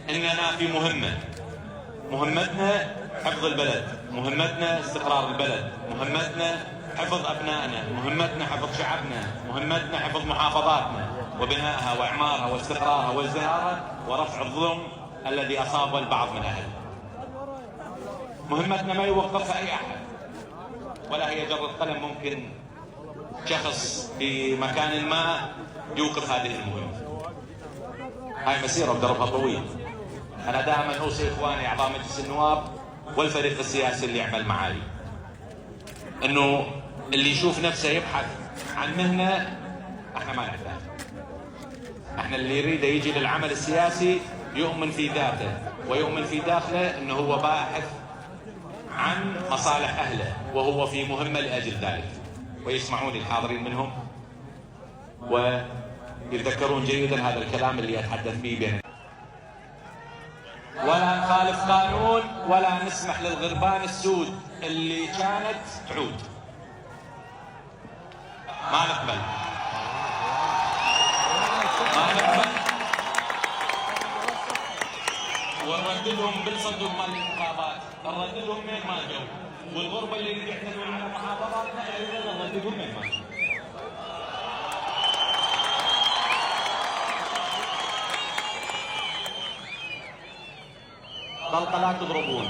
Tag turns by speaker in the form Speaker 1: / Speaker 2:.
Speaker 1: اننا في مهمتنا حفظ البلد، مهمتنا استقرار البلد، مهمتنا حفظ ابنائنا، مهمتنا حفظ شعبنا، مهمتنا حفظ محافظاتنا وبنائها واعمارها واستقرارها وازدهارها ورفع الظلم الذي اصاب البعض من اهلها. مهمتنا ما يوقفها اي احد، ولا هي جرة قلم ممكن شخص في مكان ما يوقف هذه المهمة. هاي مسيرة ودربها طويل. أنا دائما أوصي إخواني أعضاء مجلس النواب والفريق السياسي اللي يعمل معي إنه اللي يشوف نفسه يبحث عن مهنة إحنا ما نحتاج. إحنا اللي يريده يجي للعمل السياسي يؤمن في ذاته ويؤمن في داخله إنه هو باحث عن مصالح أهله وهو في مهمة لأجل ذلك. ويسمعوني الحاضرين منهم ويتذكرون جيدا هذا الكلام اللي أتحدث به بين. ولا نخالف قانون ولا نسمح للغربان السود اللي كانت تعود. ما نقبل ونرددهم بالصندوق مال الانتخابات، نرددهم من ما جو، والغربة اللي يعتدون على محافظاتنا ايضا نرددهم من ما جو. طلقة لا تضربون،